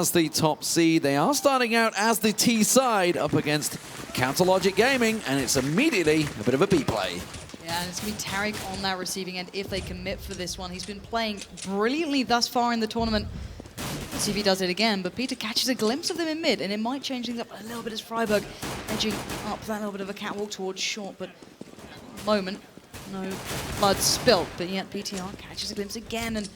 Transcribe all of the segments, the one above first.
as the top seed. They are starting out as the T side up against Katowice Gaming, and it's immediately a bit of a B play. Yeah, and it's going to be Tarek on that receiving end if they commit for this one. He's been playing brilliantly thus far in the tournament. Let's see if he does it again, but Peter catches a glimpse of them in mid, and it might change things up a little bit as Freiburg edging up that little bit of a catwalk towards short, but moment, no blood spilt, but yet PTR catches a glimpse again, and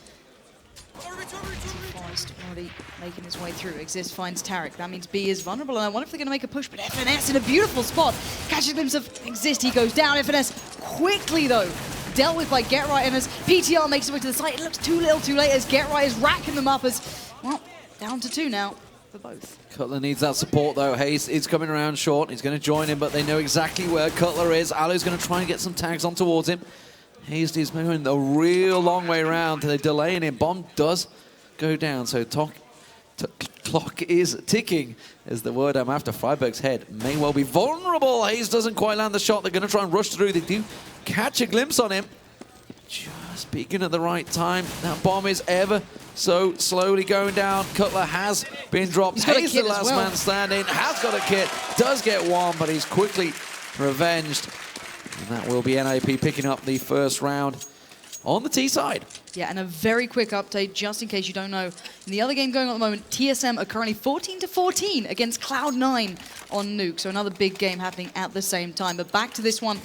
Forest already making his way through. Exist finds Tarek. That means B is vulnerable, and I wonder if they're going to make a push, but FNS in a beautiful spot. Catches a glimpse of Exist. He goes down. FNS quickly, though, dealt with by Get Right, and as PTR makes his way to the side, it looks too little too late as Get Right is racking them up as, well, down to 2 now for both. Cutler needs that support, though. Hayes is coming around short. He's going to join him, but they know exactly where Cutler is. Alu's going to try and get some tags on towards him. Hayes is moving the real long way around. They're delaying him. Bomb does go down, so clock is ticking is the word I'm after. Freiburg's head may well be vulnerable. Hayes doesn't quite land the shot. They're going to try and rush through. They do catch a glimpse on him. Just peeking at the right time. That bomb is ever so slowly going down. Cutler has been dropped. Hayes, the last man standing, has got a kit, does get one, but he's quickly revenged. And that will be NIP picking up the first round on the T side. Yeah, and a very quick update, just in case you don't know. In the other game going on at the moment, TSM are currently 14-14 against Cloud9 on Nuke. So another big game happening at the same time. But back to this one,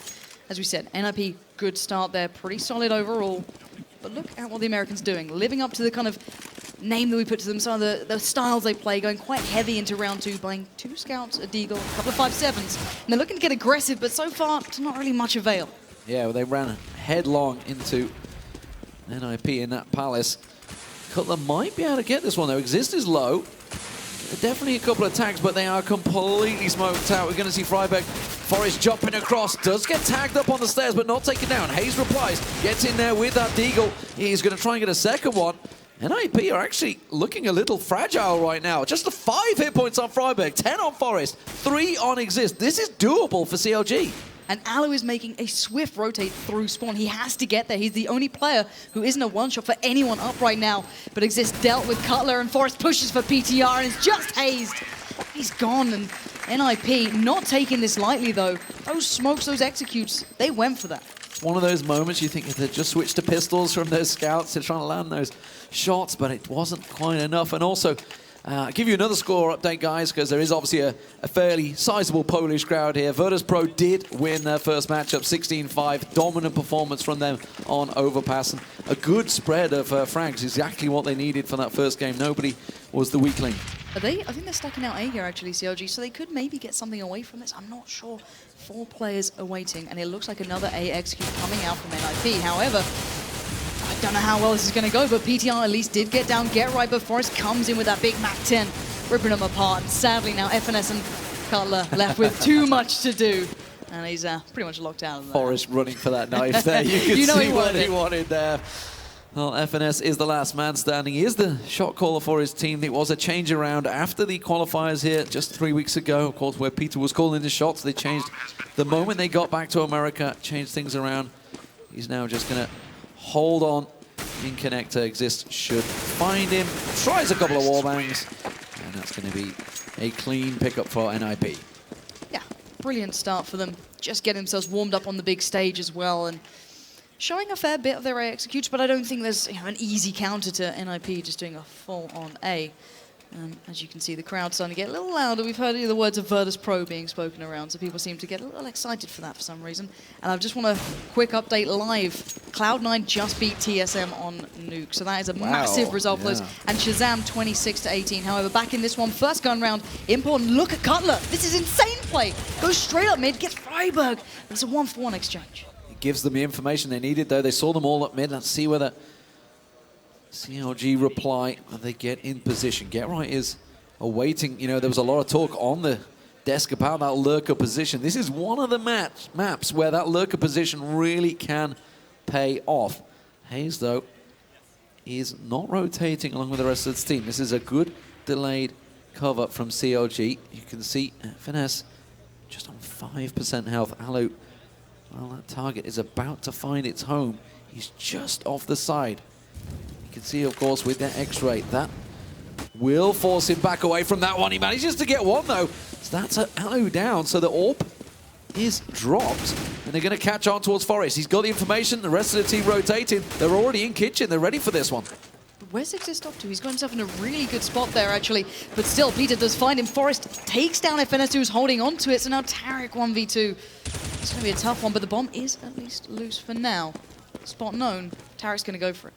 as we said, NIP, good start there, pretty solid overall. But look at what the Americans are doing, living up to the kind of name that we put to them, some of the styles they play, going quite heavy into round 2, playing 2 scouts, a deagle, a couple of 5-7s. And they're looking to get aggressive, but so far, to not really much avail. Yeah, well, they ran headlong into NIP in that palace. Cutler might be able to get this one, though. Exist is low. Definitely a couple of tags, but they are completely smoked out. We're going to see Freiburg. Forest jumping across, does get tagged up on the stairs, but not taken down. Hayes replies, gets in there with that deagle. He's going to try and get a second one. NIP are actually looking a little fragile right now. Just 5 hit points on Freiburg, 10 on Forest, 3 on Exist. This is doable for CLG. And Alu is making a swift rotate through spawn. He has to get there. He's the only player who isn't a one-shot for anyone up right now. But Exist dealt with Cutler, and Forrest pushes for PTR and is just hazed. He's gone, and NIP not taking this lightly, though. Those smokes, those executes, they went for that. One of those moments you think if they just switched to pistols from those scouts, they're trying to land those shots, but it wasn't quite enough. And also, I'll give you another score update, guys, because there is obviously a fairly sizable Polish crowd here. Virtus.pro did win their first matchup, 16-5. Dominant performance from them on Overpass. And a good spread of frags, exactly what they needed for that first game. Nobody was the weakling. I think they're stacking out A here, actually, CLG, so they could maybe get something away from this. I'm not sure. 4 players awaiting, and it looks like another A execute coming out from NIP. However, I don't know how well this is going to go, but PTR at least did get down, Get Right, but Forrest comes in with that big MAC-10, ripping them apart. And sadly now, FNS and Cutler left with too much to do. And he's pretty much locked out of there. Forrest running for that knife there. You can see what he wanted there. Well, FNS is the last man standing. He is the shot caller for his team. It was a change around after the qualifiers here just 3 weeks ago, of course, where Peter was calling the shots. They changed the moment they got back to America, changed things around. He's now just going to hold on in connector. Exist should find him. Tries a couple of wall bangs, and that's going to be a clean pickup for NIP. Yeah, brilliant start for them. Just get themselves warmed up on the big stage as well, and showing a fair bit of their A executes, but I don't think there's an easy counter to NIP just doing a full-on A. As you can see, the crowd's starting to get a little louder. We've heard the words of Virtus.pro being spoken around, so people seem to get a little excited for that for some reason. And I just want a quick update live. Cloud9 just beat TSM on Nuke, so that is a massive result for us. And Shazam 26-18. However, back in this one, first gun round, important. Look at Cutler. This is insane play. Goes straight up mid, gets Freiburg. But it's a 1-for-1 exchange. Gives them the information they needed, though. They saw them all up mid. Let's see whether CLG reply and they get in position. Get Right is awaiting. You know, there was a lot of talk on the desk about that lurker position. This is one of the maps where that lurker position really can pay off. Hayes, though, is not rotating along with the rest of the team. This is a good delayed cover from CLG. You can see Finesse just on 5% health. Alu, well, that target is about to find its home. He's just off the side. You can see, of course, with that X-ray, that will force him back away from that one. He manages to get one, though. So that's an Alu down, so the AWP is dropped. And they're going to catch on towards Forest. He's got the information, the rest of the team rotating. They're already in kitchen, they're ready for this one. Where's Exist off to? He's got himself in a really good spot there, actually. But still, Peter does find him. Forest takes down FNS, who's holding on to it. So now Tarek 1v2. It's going to be a tough one, but the bomb is at least loose for now. Spot known. Tarek's going to go for it.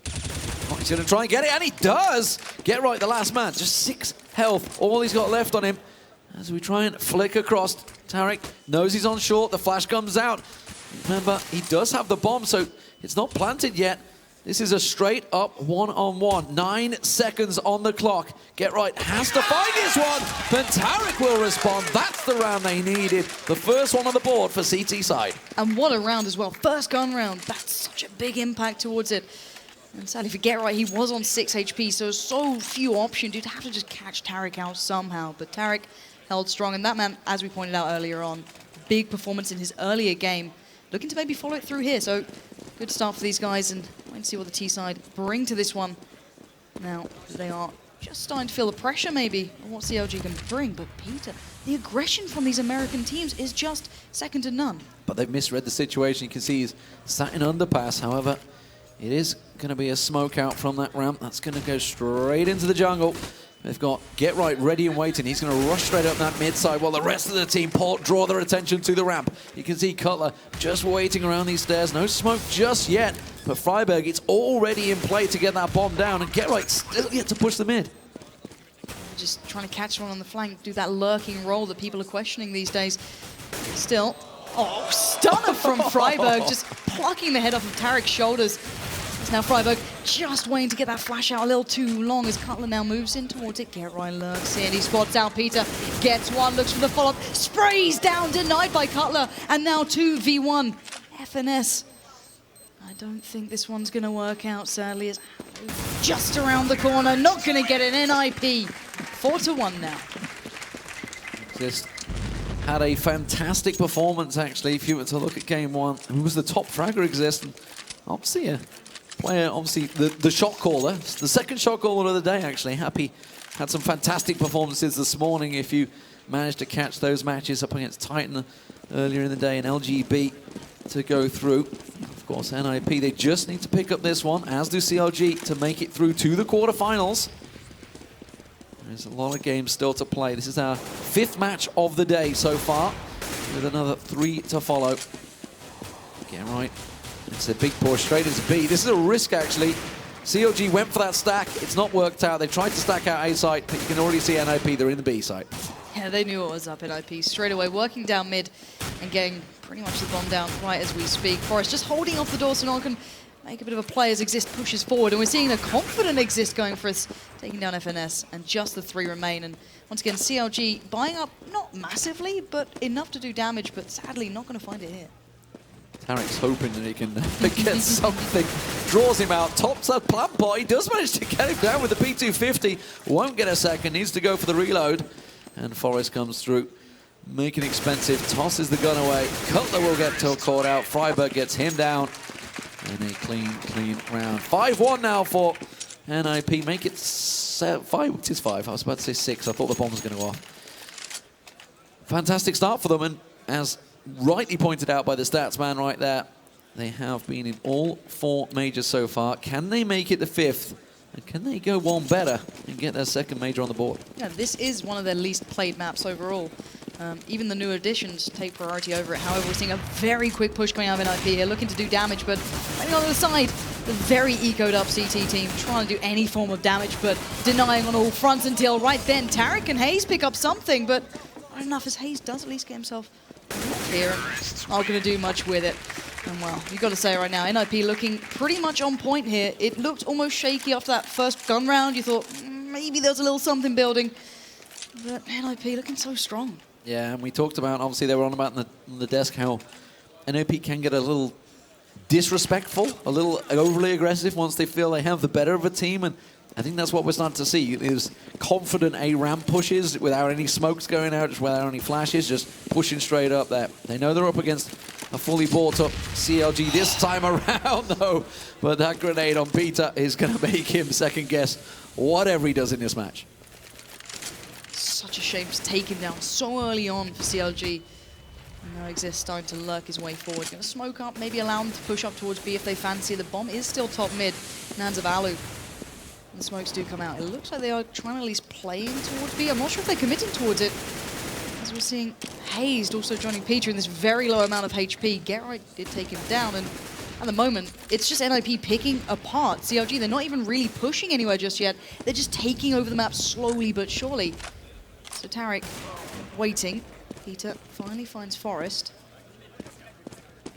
Oh, he's going to try and get it, and he does! Get right, the last man. Just 6 health. All he's got left on him. As we try and flick across, Tarek knows he's on short. The flash comes out. Remember, he does have the bomb, so it's not planted yet. This is a straight-up one-on-one. 9 seconds on the clock. Get right, has to find this one, but Tarek will respond. That's the round they needed. The first one on the board for CT side. And what a round as well. First gun round. That's such a big impact towards it. And sadly, if you get right, he was on 6 HP, so few options. You'd have to just catch Tarek out somehow. But Tarek held strong, and that man, as we pointed out earlier on, big performance in his earlier game. Looking to maybe follow it through here, so good start for these guys, and wait and see what the T-side bring to this one. Now, they are just starting to feel the pressure, maybe, on what CLG can bring, but Peter, the aggression from these American teams is just second to none. But they've misread the situation. You can see he's sat in underpass. However, it is going to be a smoke out from that ramp. That's going to go straight into the jungle. They've got Get Right ready and waiting. He's going to rush straight up that mid side while the rest of the team draw their attention to the ramp. You can see Cutler just waiting around these stairs. No smoke just yet. But Freiberg, it's already in play to get that bomb down. And Get Right still yet to push the mid. Just trying to catch one on the flank, do that lurking role that people are questioning these days. Still, oh, stunner from Freiberg, just plucking the head off of Tarek's shoulders. It's now Freiberg just waiting to get that flash out a little too long as Cutler now moves in towards it. Get right, lurks in, he spots out Peter, gets one, looks for the follow-up, sprays down, denied by Cutler, and now 2v1. FNS. I don't think this one's going to work out, sadly. It's just around the corner, not going to get an NIP. 4-1 now. Just had a fantastic performance, actually, if you were to look at game one. Who was the top fragger existent? Obviously, a player, obviously, the shot caller. The second shot caller of the day, actually. Happy had some fantastic performances this morning. If you managed to catch those matches up against Titan earlier in the day and LGB to go through. Of course, NIP, they just need to pick up this one, as do CLG, to make it through to the quarterfinals. There's a lot of games still to play. This is our 5th match of the day so far, with another 3 to follow. Get right. It's a big push straight into B. This is a risk, actually. CLG went for that stack. It's not worked out. They tried to stack out A site, but you can already see NIP. They're in the B site. Yeah, they knew what was up, NIP. Straight away, working down mid and getting pretty much the bomb down right as we speak. Forrest just holding off the door so no one can make a bit of a play as Exist pushes forward. And we're seeing a confident Exist going for us, taking down FNS, and just the 3 remain. And once again, CLG buying up, not massively, but enough to do damage, but sadly not going to find it here. Tarek's hoping that he can get something. Draws him out, tops that plant pot. He does manage to get him down with the P250. Won't get a second, needs to go for the reload. And Forrest comes through, making it expensive, tosses the gun away. Cutler will get caught out. Freiberg gets him down. And a clean round. 5-1 now for NIP. Make it 5. It is 5. I was about to say 6. I thought the bomb was going to go off. Fantastic start for them. And as rightly pointed out by the stats man right there, they have been in all 4 majors so far. Can they make it the 5th? And can they go one better and get their 2nd major on the board? Yeah, this is one of their least played maps overall. Even the new additions take priority over it. However, we're seeing a very quick push going out of NIP here, looking to do damage, but maybe on the other side, the very ecoed up CT team trying to do any form of damage, but denying on all fronts until right then Tarek and Hayes pick up something, but not enough as Hayes does at least get himself here and not going to do much with it. And well, you've got to say right now, NIP looking pretty much on point here. It looked almost shaky after that first gun round. You thought maybe there's a little something building, but NIP looking so strong. Yeah, and we talked about, obviously they were on about on the desk how NIP can get a little disrespectful, a little overly aggressive once they feel they have the better of a team, and I think that's what we're starting to see, is confident A ramp pushes without any smokes going out, just without any flashes, just pushing straight up there. They know they're up against a fully bought up CLG this time around though, but that grenade on Peter is going to make him second guess whatever he does in this match. such a shame to take him down so early on for CLG. Now Exist starting to lurk his way forward. Going to smoke up, maybe allow him to push up towards B if they fancy. The bomb is still top mid in hands of Alu. And the smokes do come out. It looks like they are trying to at least play in towards B. I'm not sure if they're committing towards it. As we're seeing Hazed also joining Peter in this very low amount of HP. Geralt did take him down, and at the moment, it's just NIP picking apart CLG. They're not even really pushing anywhere just yet. They're just taking over the map slowly but surely. So Tarek waiting. Peter finally finds Forest.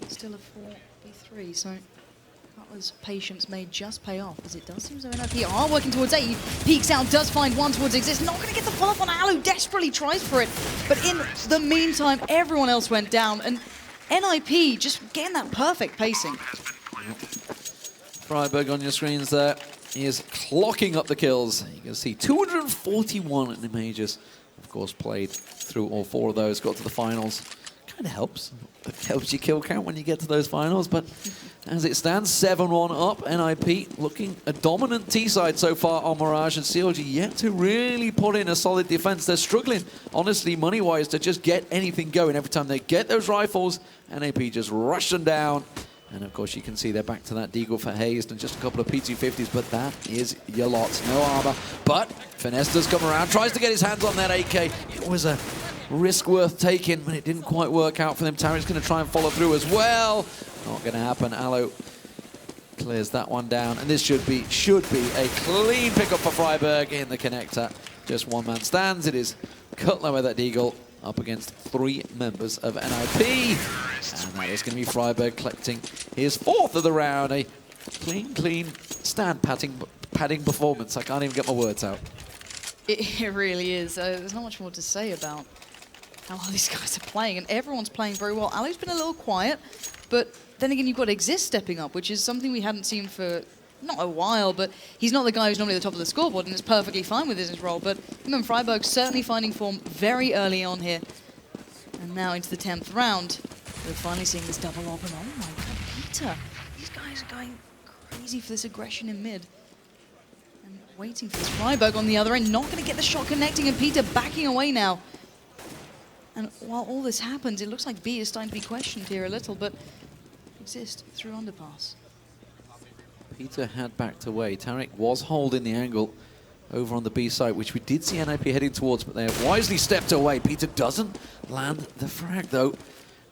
Still a 4v3, so Cutler's patience may just pay off, as it does seem as though NIP are working towards A. Peeks out, does find one towards Exist. Not going to get the follow-up on Alu, desperately tries for it. But in the meantime, everyone else went down, and NIP just getting that perfect pacing. Freiburg on your screens there. He is clocking up the kills. You can see 241 in the majors. Of course, played through all 4 of those, got to the finals. Kind of helps. It helps your kill count when you get to those finals. But as it stands, 7-1 up. NIP looking a dominant T-side so far on Mirage, and CLG yet to really put in a solid defense. They're struggling, honestly, money-wise, to just get anything going. Every time they get those rifles, NIP just rush them down. And of course, you can see they're back to that Deagle for Hazed and just a couple of P250s, but that is your lot. No armor. But Finesse does come around, tries to get his hands on that AK. It was a risk worth taking, but it didn't quite work out for them. Tarek's going to try and follow through as well. Not going to happen. Aloe clears that one down, and this should be a clean pickup for Freiburg in the connector. Just one man stands. It is Cutler with that Deagle up against 3 members of NIP. And that is going to be Freiburg collecting his 4th of the round. A clean stand padding performance. I can't even get my words out. It really is. There's not much more to say about how well these guys are playing, and everyone's playing very well. Alu's been a little quiet, but then again, you've got Exist stepping up, which is something we hadn't seen for not a while, but he's not the guy who's normally at the top of the scoreboard, and is perfectly fine with his role. But him and Freiburg certainly finding form very early on here. And now into the 10th round, we're finally seeing this double op, and oh my god, Peter! These guys are going crazy for this aggression in mid. And waiting for this Freiburg on the other end, not going to get the shot connecting, and Peter backing away now. And while all this happens, it looks like B is starting to be questioned here a little, but Exist through underpass. Peter had backed away. Tarek was holding the angle over on the B side, which we did see NIP heading towards, but they have wisely stepped away. Peter doesn't land the frag, though.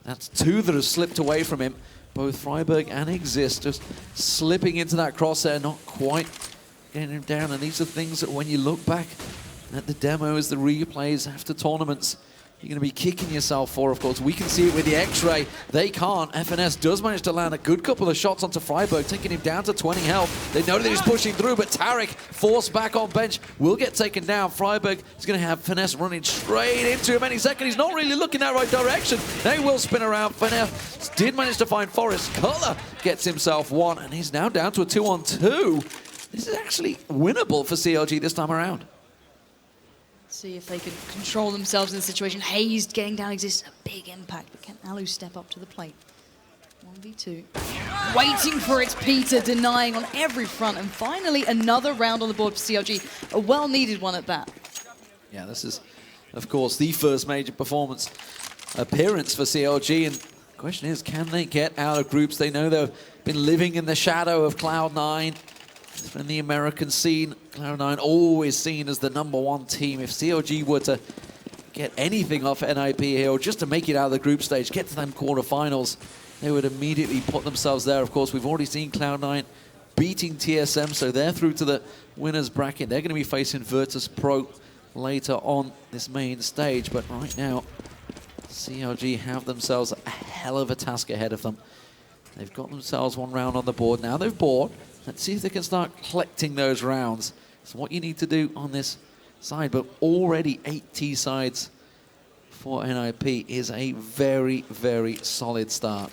That's 2 that have slipped away from him. Both Freiburg and Exist just slipping into that crosshair, not quite getting him down. And these are things that when you look back at the demos, the replays after tournaments, you're going to be kicking yourself for, of course. We can see it with the X-ray. They can't. FNS does manage to land a good couple of shots onto Freiburg, taking him down to 20 health. They know that he's pushing through, but Tarek, forced back on bench, will get taken down. Freiburg is going to have Finesse running straight into him any second. He's not really looking that right direction. They will spin around. Finesse did manage to find Forrest. Cutler gets himself 1, and he's now down to a 2-on-2. This is actually winnable for CLG this time around. See if they can control themselves in the situation. Hazed getting down Exists, a big impact, but can Alu step up to the plate? 1v2. Waiting for it, Peter denying on every front, and finally another round on the board for CLG. A well-needed one at that. Yeah, this is, of course, the first major performance appearance for CLG, and the question is, can they get out of groups? They know they've been living in the shadow of Cloud9. In the American scene, Cloud9 always seen as the #1 team. If CLG were to get anything off NIP here, or just to make it out of the group stage, get to them quarterfinals, they would immediately put themselves there. Of course, we've already seen Cloud9 beating TSM, so they're through to the winners bracket. They're going to be facing Virtus Pro later on this main stage, but right now, CLG have themselves a hell of a task ahead of them. They've got themselves 1 round on the board. Now they've bought. Let's see if they can start collecting those rounds. It's what you need to do on this side, but already 8 T-sides for NIP is a very, very solid start.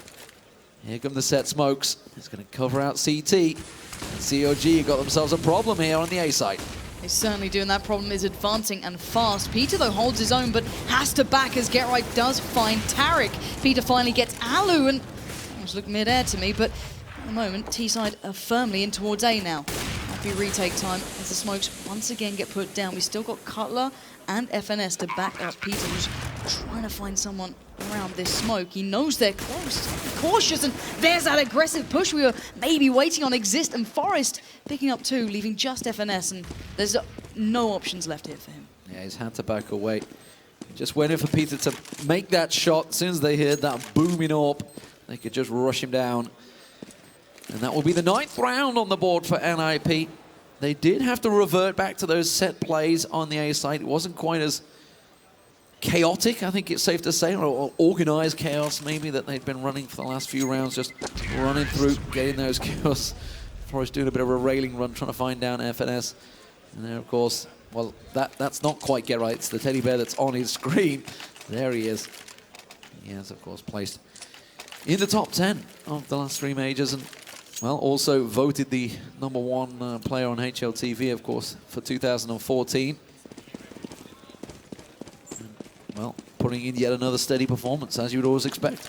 Here come the set smokes. It's going to cover out CT. And CLG got themselves a problem here on the A side. They're certainly doing that. Problem is advancing and fast. Peter, though, holds his own, but has to back as Get Right does find Tarek. Peter finally gets Alu, and almost looked mid-air to me, but at the moment, T-side are firmly in towards A now. be retake time as the smokes once again get put down. We still got Cutler and FNS to back up Peter, who's trying to find someone around this smoke. He knows they're close, cautious, and there's that aggressive push we were maybe waiting on. Exist and Forest picking up 2, leaving just FNS, and there's no options left here for him. Yeah, he's had to back away. Just waiting for Peter to make that shot. As soon as they heard that booming up, they could just rush him down. And that will be the 9th round on the board for NIP. They did have to revert back to those set plays on the A side. It wasn't quite as chaotic, I think it's safe to say, or organized chaos maybe that they'd been running for the last few rounds, just running through, getting those kills. Forrest doing a bit of a railing run, trying to find down FNS. And there, of course, well, that's not quite Get Right. It's the teddy bear that's on his screen. There he is. He has, of course, placed in the top 10 of the last 3 majors, and well, also voted the #1 player on HLTV, of course, for 2014. And, well, putting in yet another steady performance, as you would always expect.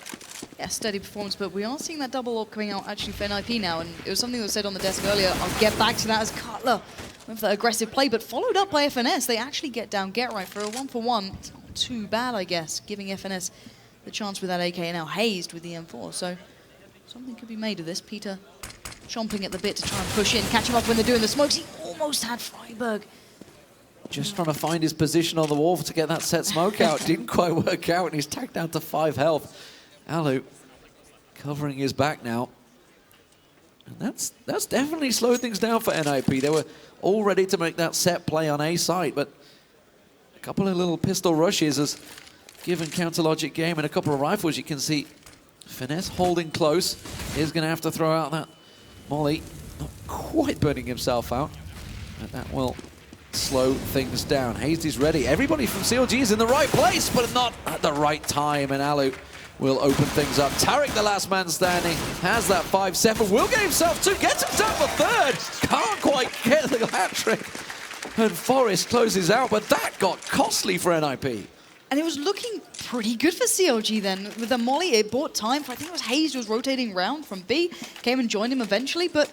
Yeah, steady performance, but we are seeing that double up coming out actually for NIP now, and it was something that was said on the desk earlier. I'll get back to that as Cutler went for that aggressive play, but followed up by FNS. They actually get down Get Right for a 1-for-1. It's not too bad, I guess, giving FNS the chance with that AK, and now hazed with the M4, so something could be made of this. Peter chomping at the bit to try and push in, catch him up when they're doing the smokes. He almost had Freiberg. Just trying to find his position on the wall to get that set smoke out. Didn't quite work out, and he's tagged down to 5 health. Alu covering his back now. And that's definitely slowed things down for NIP. They were all ready to make that set play on A side, but a couple of little pistol rushes has given Counter Logic game, and a couple of rifles. You can see Finesse holding close. He's going to have to throw out that molly. Not quite burning himself out, but that will slow things down. Hazed is ready. Everybody from CLG is in the right place, but not at the right time, and Alu will open things up. Tarek, the last man standing, has that 5-7. Will get himself 2, gets himself a 3rd. Can't quite get the hat trick. And Forrest closes out, but that got costly for NIP. And it was looking pretty good for CLG then. With the molly, it bought time for, I think it was Hayes who was rotating around from B, came and joined him eventually, but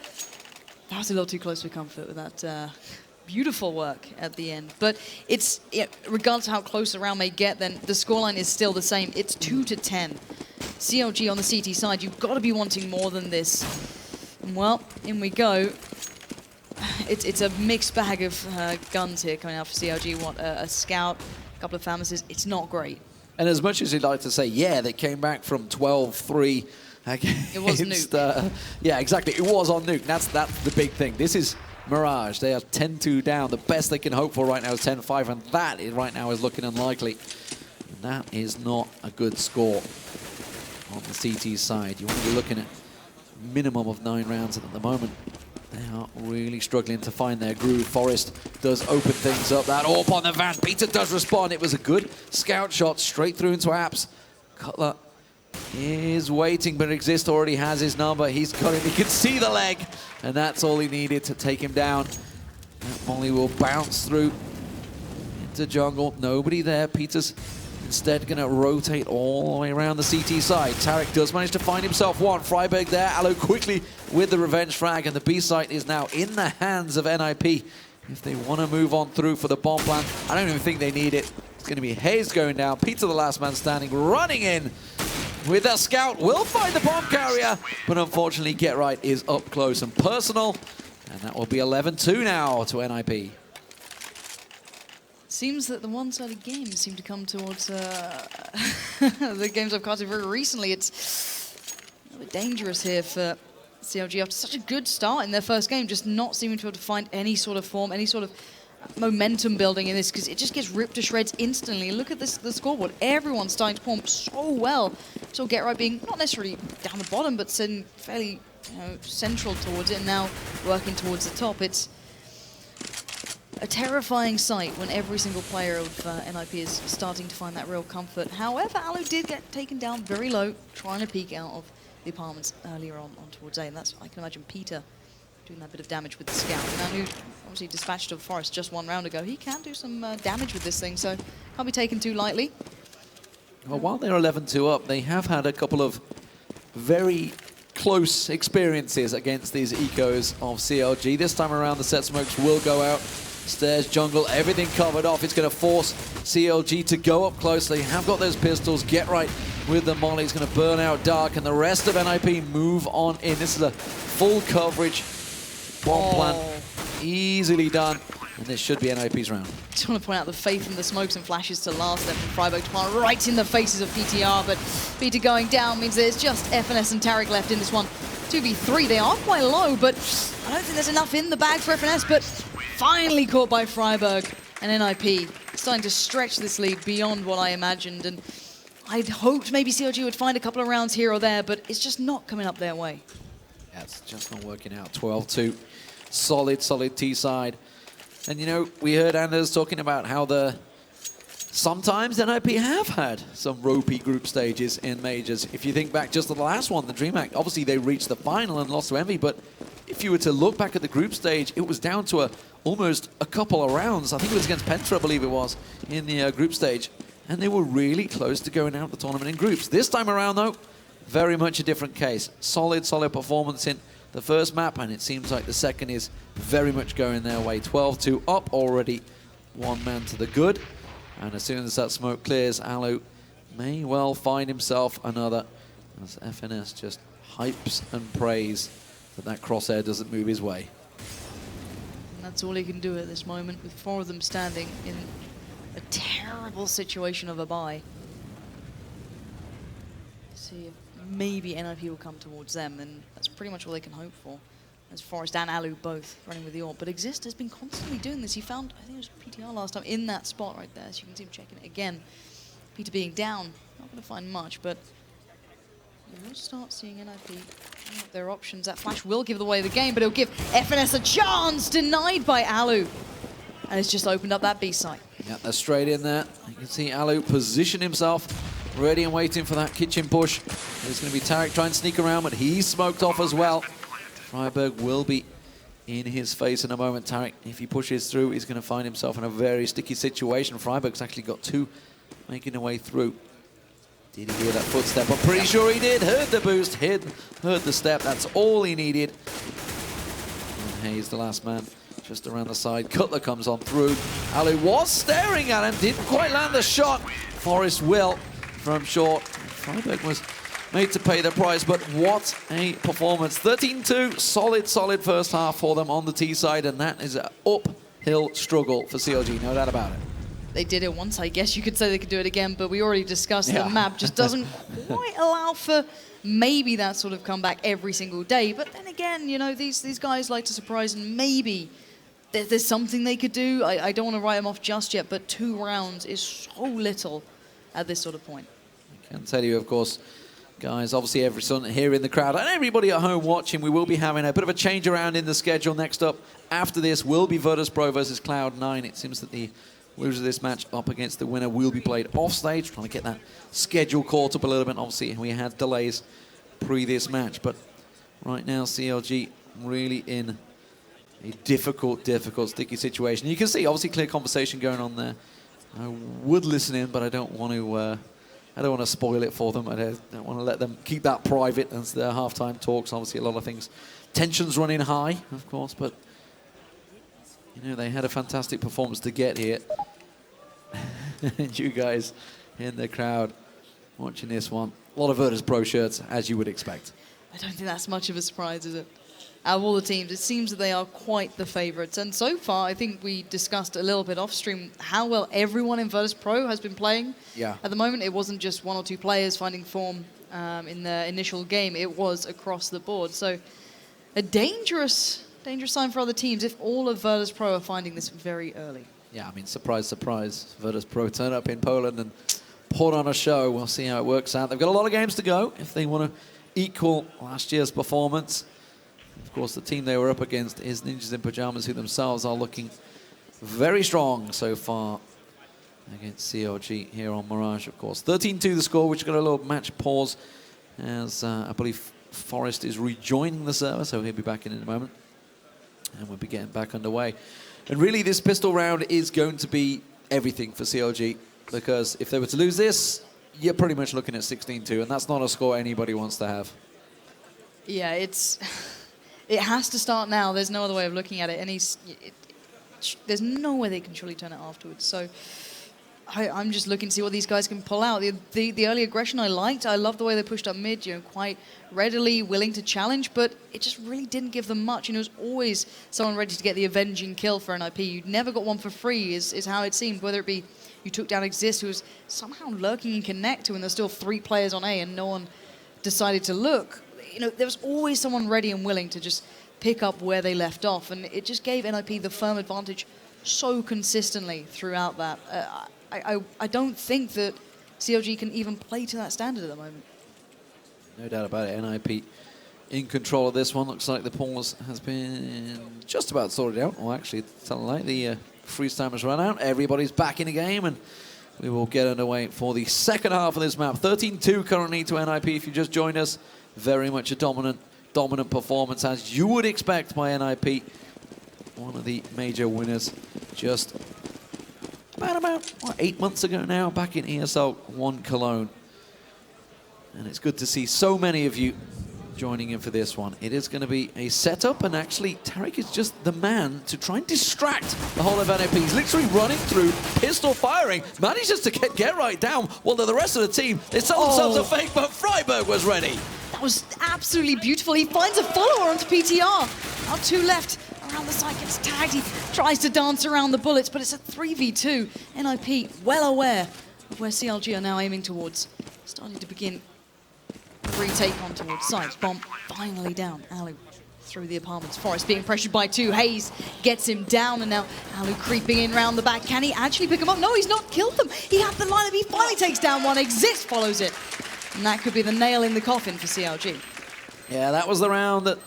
that was a little too close for comfort with that beautiful work at the end. But it's, regardless of how close the round may get, then the scoreline is still the same. It's 2-10. CLG on the CT side, you've got to be wanting more than this. And well, in we go. It's a mixed bag of guns here coming out for CLG. What, a scout, a couple of Pyjamas. It's not great. And as much as you'd like to say, yeah, they came back from 12-3 against... It was Nuke. Yeah, exactly. It was on Nuke. That's the big thing. This is Mirage. They are 10-2 down. The best they can hope for right now is 10-5, and that right now is looking unlikely. And that is not a good score on the CT side. You want to be looking at minimum of 9 rounds, and at the moment, they are really struggling to find their groove. Forrest does open things up. That AWP on the van. Peter does respond. It was a good scout shot straight through into Apps. Cutler is waiting, but Exist already has his number. He's got him. He can see the leg, and that's all he needed to take him down. That molly will bounce through into jungle. Nobody there. Peter's instead going to rotate all the way around the CT side. Tarek does manage to find himself one. Freiberg there. Alu quickly with the revenge frag, and the B site is now in the hands of NIP. If they want to move on through for the bomb plan, I don't even think they need it. It's going to be Hayes going down. Peter, the last man standing, running in with a scout. Will find the bomb carrier, but unfortunately Get Right is up close and personal, and that will be 11-2 now to NIP. Seems that the one-sided games seem to come towards the games I've casted very recently. It's a bit dangerous here for CLG after such a good start in their first game, just not seeming to be able to find any sort of form, any sort of momentum building in this, because it just gets ripped to shreds instantly. Look at this, the scoreboard. Everyone's starting to perform so well. So Get Right being not necessarily down the bottom, but sitting fairly central towards it, and now working towards the top. It's a terrifying sight when every single player of NIP is starting to find that real comfort. However, Alu did get taken down very low, trying to peek out of the apartments earlier on towards A, and that's, I can imagine, Peter doing that bit of damage with the scout. Now, who obviously dispatched of Forest just 1 round ago, he can do some damage with this thing, so can't be taken too lightly. Well, while they're 11-2 up, they have had a couple of very close experiences against these ecos of CLG. This time around, the set smokes will go out. Stairs, jungle, everything covered off. It's going to force CLG to go up close. They have got those pistols. Get right with the molly. It's going to burn out Dark, and the rest of NIP move on in. This is a full coverage bomb plant. Easily done. And this should be NIP's round. I just want to point out the faith in the smokes and flashes to last there from Freiburg to plant right in the faces of PTR, but Peter going down means there's just FNS and Tarek left in this one. 2v3, they are quite low, but I don't think there's enough in the bag for FNS, but finally caught by Freiburg, and NIP starting to stretch this lead beyond what I imagined, and I'd hoped maybe CLG would find a couple of rounds here or there, but it's just not coming up their way. Yeah, it's just not working out. 12-2, solid T side. And you know, we heard Anders talking about how sometimes NIP have had some ropey group stages in majors. If you think back just to the last one, the DreamHack, obviously they reached the final and lost to Envy, but if you were to look back at the group stage, it was down to almost a couple of rounds. I think it was against Penta, I believe it was, in the group stage. And they were really close to going out the tournament in groups. This time around, though, very much a different case. Solid performance in the first map, and it seems like the second is very much going their way. 12-2 up already, one man to the good. And as soon as that smoke clears, Alu may well find himself another, as FNS just hypes and prays that crosshair doesn't move his way. And that's all he can do at this moment, with 4 of them standing in a terrible situation of a bye. See if maybe NIP will come towards them, and that's pretty much all they can hope for. As Forrest and Alu both running with the AWP. But Exist has been constantly doing this. He found, I think it was PTR last time, in that spot right there. So you can see him checking it again. Peter being down, not going to find much, but we'll start seeing NIP up their options. That flash will give away the game, but it'll give FNS a chance, denied by Alu. And it's just opened up that B site. Yeah, they're straight in there. You can see Alu position himself, ready and waiting for that kitchen push. There's going to be Tarek trying to sneak around, but he's smoked off as well. Freiburg will be in his face in a moment. Tarek, if he pushes through, he's going to find himself in a very sticky situation. Freiburg's actually got 2 making their way through. Did he hear that footstep? I'm pretty sure he did. Heard the boost, heard the step. That's all he needed. And Hayes, the last man, just around the side. Cutler comes on through. Ali was staring at him, didn't quite land the shot. Forrest will from short. Freiburg was made to pay the price, but what a performance. 13-2, solid first half for them on the T side, and that is an uphill struggle for CLG, no doubt about it. They did it once, I guess you could say they could do it again, but we already discussed the map just doesn't quite allow for maybe that sort of comeback every single day. But then again, you know, these guys like to surprise, and maybe there's something they could do. I don't want to write them off just yet, but 2 rounds is so little at this sort of point. I can tell you, of course, guys, obviously everyone here in the crowd and everybody at home watching, we will be having a bit of a change around in the schedule. Next up after this will be Virtus.pro versus Cloud9. It seems that the loser of this match up against the winner will be played off stage, trying to get that schedule caught up a little bit. Obviously, we had delays pre this match, but right now CLG really in a difficult, sticky situation. You can see obviously clear conversation going on there. I would listen in, but I don't want to spoil it for them. I don't want to let them keep that private as their halftime talks. Obviously, a lot of things, tensions running high, of course, but you know, they had a fantastic performance to get here. And you guys in the crowd watching this one, a lot of Virtus.pro shirts, as you would expect. I don't think that's much of a surprise, is it? Out of all the teams, it seems that they are quite the favourites. And so far, I think we discussed a little bit off stream how well everyone in Virtus.pro has been playing. Yeah. At the moment, it wasn't just 1 or 2 players finding form in the initial game. It was across the board. So a dangerous sign for other teams if all of Virtus.pro are finding this very early. Yeah, I mean, surprise, Virtus.pro turn up in Poland and put on a show. We'll see how it works out. They've got a lot of games to go if they want to equal last year's performance. Of course, the team they were up against is Ninjas in Pyjamas, who themselves are looking very strong so far against CLG here on Mirage, of course. 13-2 the score, which got a little match pause as I believe Forrest is rejoining the server, so he'll be back in a moment. And we'll be getting back underway. And really, this pistol round is going to be everything for CLG, because if they were to lose this, you're pretty much looking at 16-2, and that's not a score anybody wants to have. Yeah, it has to start now. There's no other way of looking at it, and there's no way they can truly turn it afterwards. So I'm just looking to see what these guys can pull out. The early aggression I liked. I love the way they pushed up mid, quite readily, willing to challenge, but it just really didn't give them much. It was always someone ready to get the avenging kill for NIP. You never got one for free, is how it seemed, whether it be you took down Exist, who was somehow lurking in Connect, when there's still 3 players on A and no one decided to look. There was always someone ready and willing to just pick up where they left off, and it just gave NIP the firm advantage so consistently throughout that. I don't think that CLG can even play to that standard at the moment. No doubt about it. NIP in control of this one. Looks like the pause has been just about sorted out. Well, actually, it's not like the freeze time has run out. Everybody's back in the game, and we will get underway for the second half of this map. 13-2 currently to NIP. If you just joined us, very much a dominant performance, as you would expect by NIP. One of the major winners just about 8 months ago now, back in ESL 1 Cologne. And it's good to see so many of you joining in for this one. It is going to be a setup, and actually Tarek is just the man to try and distract the whole of NIP. He's literally running through, pistol firing, manages to get right down, while the rest of the team, they sell themselves a fake, but Freiburg was ready. That was absolutely beautiful. He finds a follower onto PTR. Now 2 left. Around the side, gets tagged. He tries to dance around the bullets, but it's a 3v2. NIP well aware of where CLG are now aiming towards. Starting to begin a retake on towards sides. Bomb finally down. Alu through the apartments. Forrest being pressured by 2. Hayes gets him down, and now Alu creeping in round the back. Can he actually pick him up? No, he's not killed them. He had the lineup. He finally takes down one. Exist follows it. And that could be the nail in the coffin for CLG. Yeah, that was the round that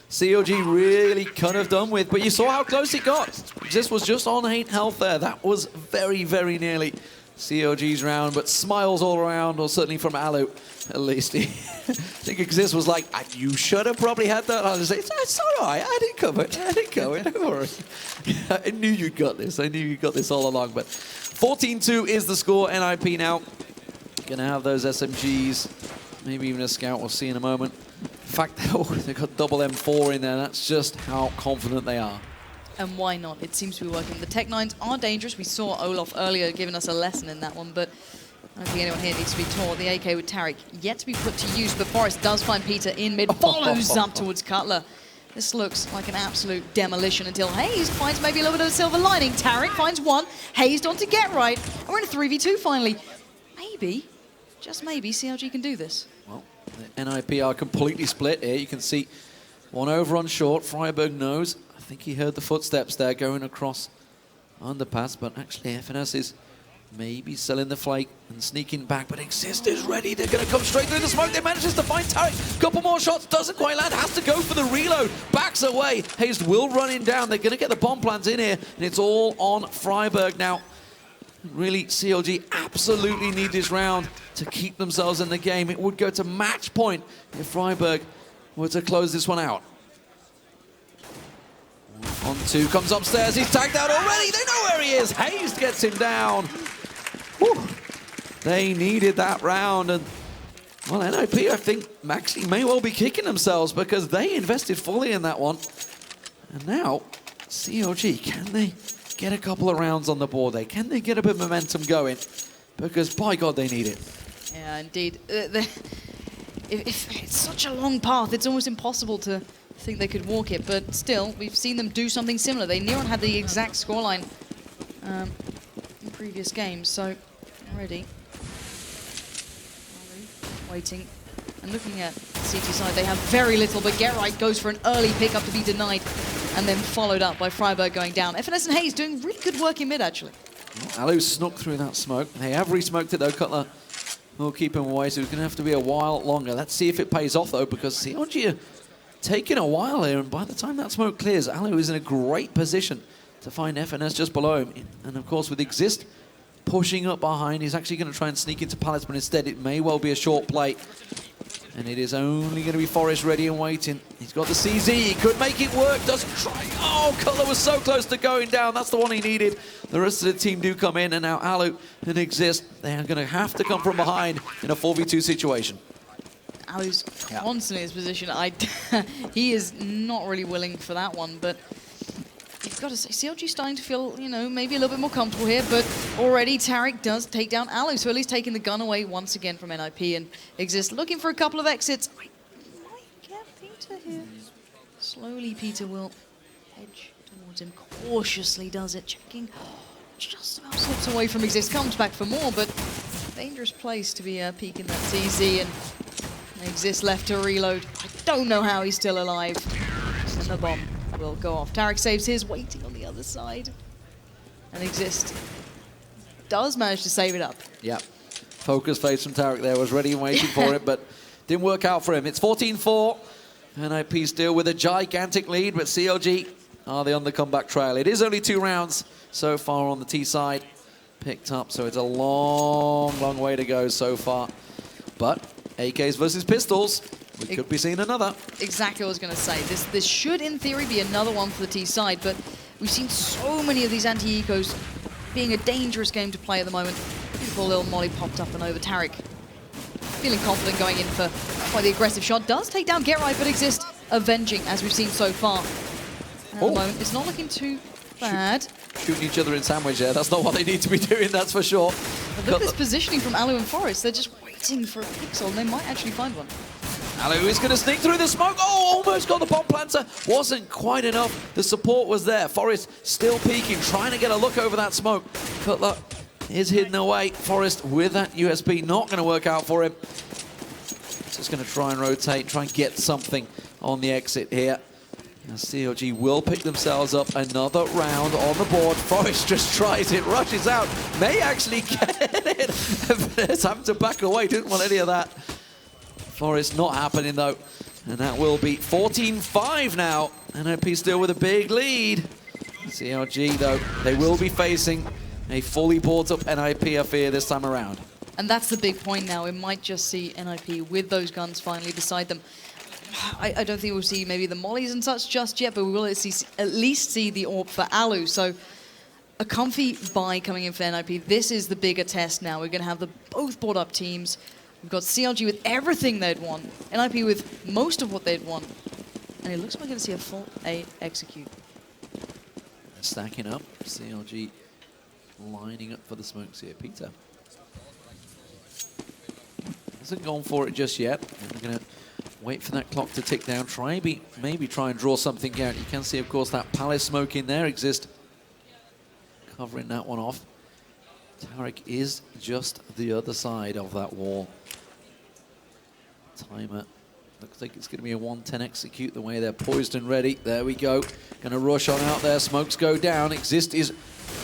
CLG really could have done with, but you saw how close it got. This was just on 8 health there. That was very, very nearly CLG's round, but smiles all around, or certainly from Alu, at least. I think Exist was like, you should have probably had that. I was like, it's all right, I didn't cover it, don't worry. I knew you'd got this. I knew you got this all along, but 14-2 is the score. NIP now gonna have those SMGs, maybe even a scout, we'll see in a moment. In fact, they've got double M4 in there. That's just how confident they are. And why not? It seems to be working. The Tech 9s are dangerous. We saw Olaf earlier giving us a lesson in that one, but I don't think anyone here needs to be taught. The AK with Tarek yet to be put to use, but Forrest does find Peter in mid, follows up towards Cutler. This looks like an absolute demolition until Hayes finds maybe a little bit of a silver lining. Tarek finds one, Hayes on to get right. And we're in a 3v2 finally. Maybe, just maybe, CLG can do this. Well, the NIP are completely split here. You can see one over on short. Freiburg knows. I think he heard the footsteps there going across underpass, but actually FNS is maybe selling the flake and sneaking back, but Exist is ready. They're going to come straight through the smoke. They manages to find Tarek. Couple more shots, doesn't quite land, has to go for the reload. Backs away. Hayes will run him down. They're going to get the bomb plants in here, and it's all on Freiburg now. Really, CLG absolutely need this round to keep themselves in the game. It would go to match point if Freiburg were to close this one out. On 2, comes upstairs, he's tagged out already. They know where he is. Hayes gets him down. Whew. They needed that round, and well, NIP, I think, actually may well be kicking themselves because they invested fully in that one. And now, CLG, can they get a couple of rounds on the board there? Can they get a bit of momentum going? Because, by God, they need it. Yeah, indeed. If it's such a long path, it's almost impossible to think they could walk it, but still, we've seen them do something similar. They near on had the exact scoreline in previous games, so already waiting and looking at CT side. They have very little, but Get Right goes for an early pickup to be denied, and then followed up by Freiburg going down. FNS and Hayes doing really good work in mid, actually. Well, Alu snuck through that smoke. They have re-smoked it though. Cutler will keep him away, so it's going to have to be a while longer. Let's see if it pays off though, because CLG are taking a while here, and by the time that smoke clears, Alu is in a great position to find FNS just below him. And of course, with Exist pushing up behind, he's actually going to try and sneak into Palace, but instead it may well be a short play. And it is only going to be Forrest ready and waiting. He's got the CZ, he could make it work, doesn't try. Oh, Cutler was so close to going down. That's the one he needed. The rest of the team do come in, and now Alu and Exist, they are going to have to come from behind in a 4v2 situation. Alu's constantly in his position. He is not really willing for that one, but you've got to say, CLG starting to feel, you know, maybe a little bit more comfortable here, but already Tarek does take down Alu, so at least taking the gun away once again from NIP, and Exist looking for a couple of exits. I might get Peter here. Slowly Peter will edge towards him, cautiously does it, checking just about slips away from Exist, comes back for more, but dangerous place to be peeking that TZ, and Exist left to reload. I don't know how he's still alive, and the bomb will go off. Tarek saves his, waiting on the other side. And Exist does manage to save it up. Yeah. Focus face from Tarek there, was ready and waiting for it, but didn't work out for him. It's 14-4. NIP still with a gigantic lead, but CLG are they on the comeback trail. It is only 2 rounds so far on the T side. Picked up, so it's a long, long way to go so far. But AKs versus pistols. We could be seeing another. Exactly what I was going to say. This should, in theory, be another one for the T side, but we've seen so many of these anti-ecos being a dangerous game to play at the moment. Beautiful little molly popped up and over. Tarek feeling confident going in for quite the aggressive shot. Does take down Get Right, but Exist avenging, as we've seen so far. And at the moment, it's not looking too bad. Shooting each other in sandwich there. That's not what they need to be doing, that's for sure. But look at this positioning from Alu and Forest. They're just waiting for a pixel, and they might actually find one. Alu is going to sneak through the smoke. Oh, almost got the bomb planter. Wasn't quite enough. The support was there. Forest still peeking, trying to get a look over that smoke. Cutler is hidden away. Forest with that USB, not going to work out for him. Just going to try and rotate, try and get something on the exit here. Now CLG will pick themselves up another round on the board. Forest just tries it, rushes out, may actually get it. It's having to back away, didn't want any of that. Forest not happening though, and that will be 14-5 now. NIP still with a big lead. CLG though, they will be facing a fully bought up NIP, I fear, this time around. And that's the big point now. We might just see NIP with those guns finally beside them. I don't think we'll see maybe the mollies and such just yet, but we will at least see the AWP for Alu. So a comfy buy coming in for NIP. This is the bigger test now. We're going to have the both bought up teams. We've got CLG with everything they'd want, NIP with most of what they'd want, and it looks like we're going to see a full A execute. Stacking up, CLG lining up for the smokes here. Peter hasn't gone for it just yet. We're going to wait for that clock to tick down, maybe try and draw something out. You can see, of course, that Palace smoke in there. Exist covering that one off. Tarek is just the other side of that wall. Timer looks like it's going to be a 110 execute the way they're poised and ready. There we go. Going to rush on out there. Smokes go down. Exist is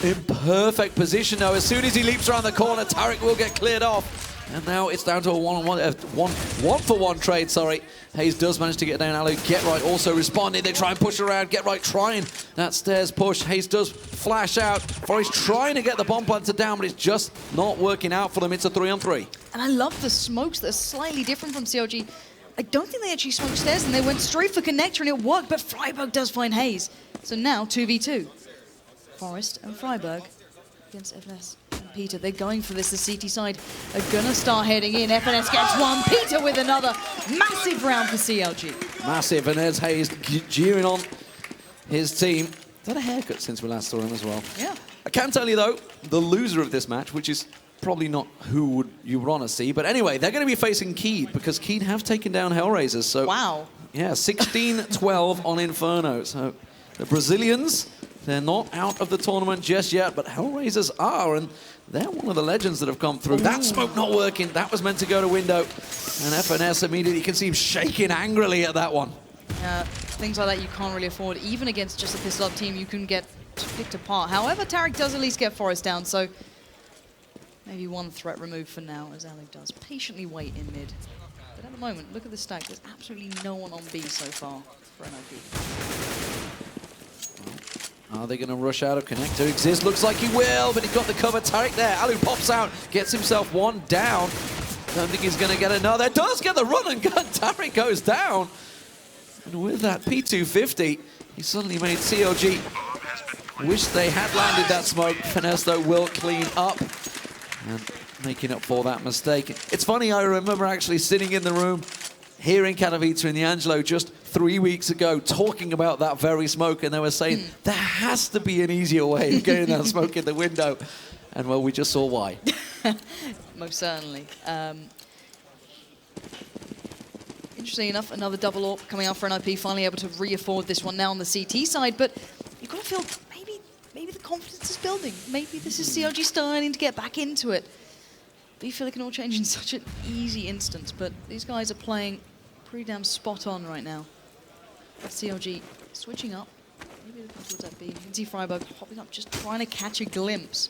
in perfect position now. As soon as he leaps around the corner, Tarek will get cleared off. And now it's down to a one-for-one trade, sorry. Hayes does manage to get down Alu. Get Right also responding. They try and push around. Get Right trying that stairs push. Hayes does flash out. Forest trying to get the bomb planter down, but it's just not working out for them. It's a 3-on-3. And I love the smokes that are slightly different from CLG. I don't think they actually smoked stairs, and they went straight for connector, and it worked, but Freiburg does find Hayes. So now 2v2. Forest and Freiburg against FNS and Peter. They're going for this. The CT side are gonna start heading in. FNS gets one. Peter with another. Massive round for CLG. Massive, and there's Hayes jeering on his team. Is that a haircut since we last saw him as well? Yeah. I can tell you though, the loser of this match, which is probably not who you would want to see, but anyway, they're going to be facing Keed, because Keed have taken down Hellraisers. So wow. Yeah, 16-12 on Inferno. So the Brazilians, they're not out of the tournament just yet, but Hellraisers are, and they're one of the legends that have come through. That smoke not working. That was meant to go to window. And FNS immediately, you can see him shaking angrily at that one. Things like that you can't really afford. Even against just a pistol-up team, you can get picked apart. However, Tarek does at least get Forest down, so maybe one threat removed for now, as Alu does patiently wait in mid. But at the moment, look at the stack. There's absolutely no one on B so far for NIP. Are they going to rush out of connector? Exist looks like he will, but he got the cover. Tarek there. Alu pops out, gets himself one down. Don't think he's going to get another. Does get the run and gun. Tarek goes down. And with that P250, he suddenly made CLG wish they had landed that smoke. Finesse, though, will clean up and making up for that mistake. It's funny, I remember actually sitting in the room here in Katowice in the Angelo just 3 weeks ago talking about that very smoke, and they were saying there has to be an easier way of getting that smoke in the window. And well, we just saw why. Most certainly. Interesting enough, another double AWP coming out for NIP, finally able to re-afford this one now on the CT side, but you've got to feel maybe the confidence is building. Maybe this is CLG starting to get back into it. But you feel it can all change in such an easy instance, but these guys are playing pretty damn spot on right now. CLG switching up, maybe looking towards that B. You can see Freiburg hopping up, just trying to catch a glimpse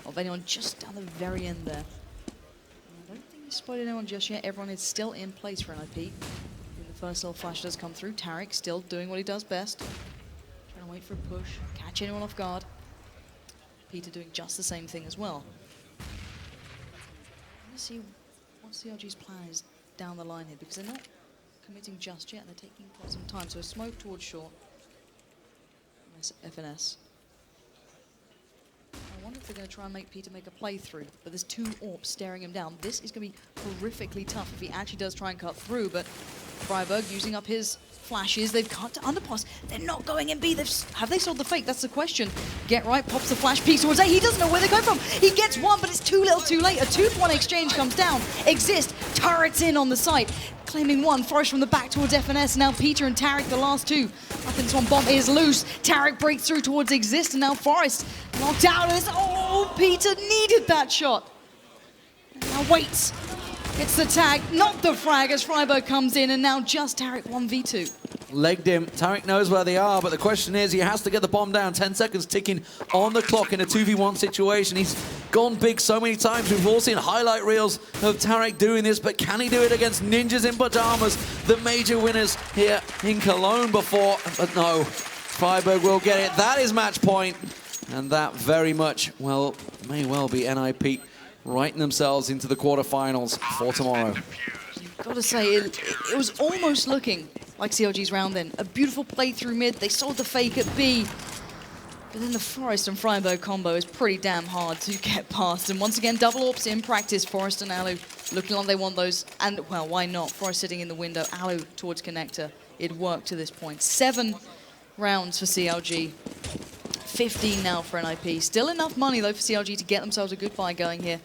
of anyone just down the very end there. I don't think he's spotted anyone just yet. Everyone is still in place for NIP. The first little flash does come through. Tarek still doing what he does best. Trying to wait for a push, catch anyone off guard. Peter doing just the same thing as well. Let's see what CLG's plan is down the line here, because they're not committing just yet. They're taking quite some time. So a smoke towards short. Nice FNS. I wonder if they're going to try and make Peter make a playthrough, but there's 2 AWPs staring him down. This is going to be horrifically tough if he actually does try and cut through, but Freiburg using up his flashes. They've cut to underpass. They're not going in B. Have they sold the fake? That's the question. Get right, pops the flash piece towards A. He doesn't know where they're going from. He gets one, but it's too little too late. A 2-for-1 exchange comes down. Exist. Turrets in on the site. Claiming one. Forest from the back towards FNS. Now Peter and Tarek, the last 2. I think this one bomb is loose. Tarek breaks through towards Exist, and now Forest locked out of this. Oh, Peter needed that shot. Now waits. It's the tag, not the frag, as Freiburg comes in, and now just Tarek 1v2. Legged him. Tarek knows where they are, but the question is, he has to get the bomb down. 10 seconds ticking on the clock in a 2v1 situation. He's gone big so many times. We've all seen highlight reels of Tarek doing this, but can he do it against Ninjas in Pyjamas, the major winners here in Cologne before? But no, Freiburg will get it. That is match point, and that very much, well, may well be NIP writing themselves into the quarterfinals for tomorrow. Got to say, it was almost looking like CLG's round then. A beautiful playthrough mid. They sold the fake at B. But then the Forest and Freiburg combo is pretty damn hard to get past. And once again, double AWPs in practice. Forest and Alu looking like they want those. And, well, why not? Forest sitting in the window. Alu towards connector. It worked to this point. 7 rounds for CLG. 15 now for NIP. Still enough money, though, for CLG to get themselves a good buy going here.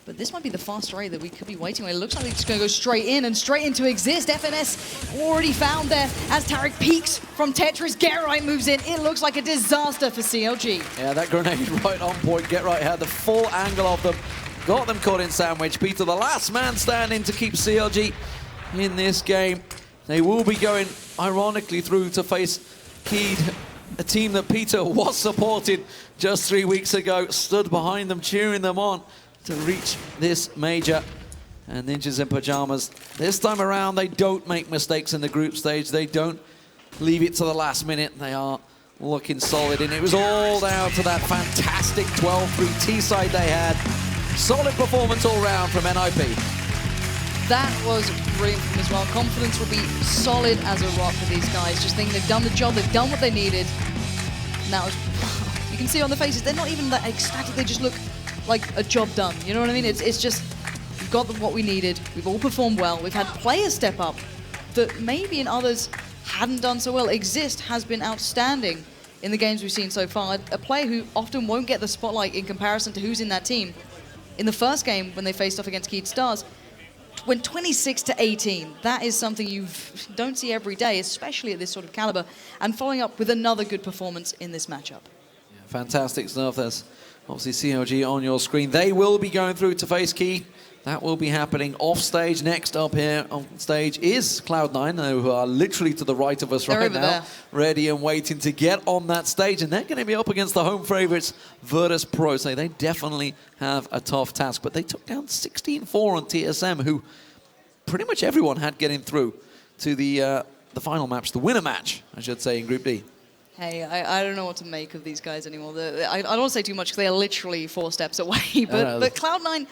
But this might be the faster A that we could be waiting on. It looks like they're just going to go straight in and straight into Exist. FNS already found there as Tarek peeks from Tetris. Get Right moves in. It looks like a disaster for CLG. Yeah, that grenade right on point. Get Right had the full angle of them. Got them caught in sandwich. Peter, the last man standing to keep CLG in this game. They will be going, ironically, through to face Keed, a team that Peter was supported just 3 weeks ago, stood behind them, cheering them on to reach this major. And Ninjas in Pyjamas, this time around, they don't make mistakes in the group stage. They don't leave it to the last minute. They are looking solid, and it was all down to that fantastic 12-3 T-side they had. Solid performance all round from NIP. That was brilliant from as well. Confidence will be solid as a rock for these guys. Just thinking they've done the job, they've done what they needed. And that was, you can see on their faces, they're not even that ecstatic, they just look like a job done. You know what I mean? It's just, we've got what we needed. We've all performed well. We've had players step up that maybe in others hadn't done so well. Exist has been outstanding in the games we've seen so far. A player who often won't get the spotlight in comparison to who's in that team. In the first game, when they faced off against Keed Stars, went 26-18. That is something you don't see every day, especially at this sort of caliber. And following up with another good performance in this matchup. Yeah, fantastic stuff. There's obviously CLG on your screen. They will be going through to face Keed. That will be happening off stage. Next up here on stage is Cloud9, who are literally to the right of us right now, there, ready and waiting to get on that stage. And they're going to be up against the home favorites, Virtus Pro. So they definitely have a tough task. But they took down 16-4 on TSM, who pretty much everyone had getting through to the final match, the winner match, I should say, in Group D. Hey, I don't know what to make of these guys anymore. I don't want to say too much because they are literally 4 steps away. But Cloud9,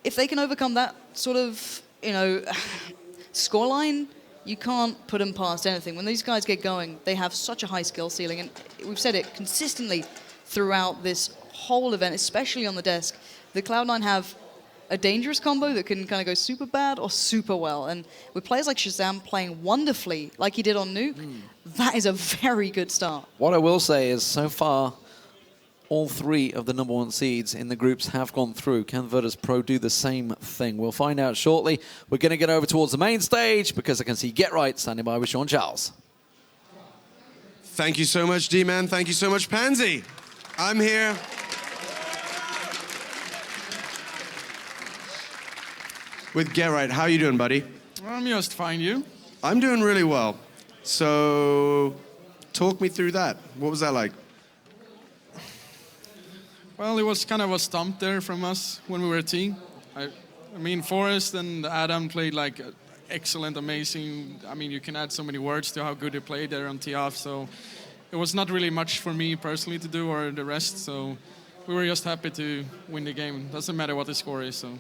if they can overcome that sort of, scoreline, you can't put them past anything. When these guys get going, they have such a high skill ceiling. And we've said it consistently throughout this whole event, especially on the desk. The Cloud9 have a dangerous combo that can kind of go super bad or super well. And with players like Shazam playing wonderfully, like he did on Nuke, that is a very good start. What I will say is, so far, all 3 of the #1 seeds in the groups have gone through. Can Virtus Pro do the same thing? We'll find out shortly. We're going to get over towards the main stage because I can see Get Right standing by with Sean Charles. Thank you so much, D-Man. Thank you so much, Pansy. I'm here. With Get Right. How you doing, buddy? I'm just fine, you? I'm doing really well. So, talk me through that. What was that like? Well, it was kind of a stump there from us when we were a team. I mean, Forrest and Adam played like excellent, amazing. I mean, you can add so many words to how good they played there on tee-off. So it was not really much for me personally to do or the rest. So we were just happy to win the game. Doesn't matter what the score is. So.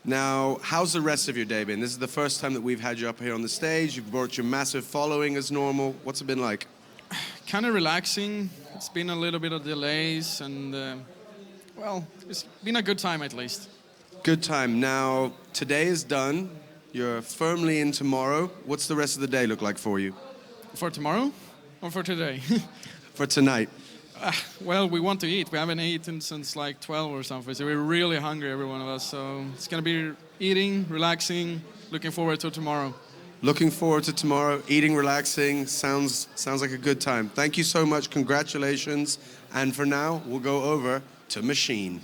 Now, how's the rest of your day been? This is the first time that we've had you up here on the stage. You've brought your massive following as normal. What's it been like? Kind of relaxing. It's been a little bit of delays and, well, it's been a good time at least. Good time. Now, today is done. You're firmly in tomorrow. What's the rest of the day look like for you? For tomorrow or for today? For tonight. Well, we want to eat. We haven't eaten since like 12 or something, so we're really hungry, every one of us. So it's going to be eating, relaxing, looking forward to tomorrow. Looking forward to tomorrow, eating, relaxing. Sounds like a good time. Thank you so much. Congratulations. And for now, we'll go over to Machine.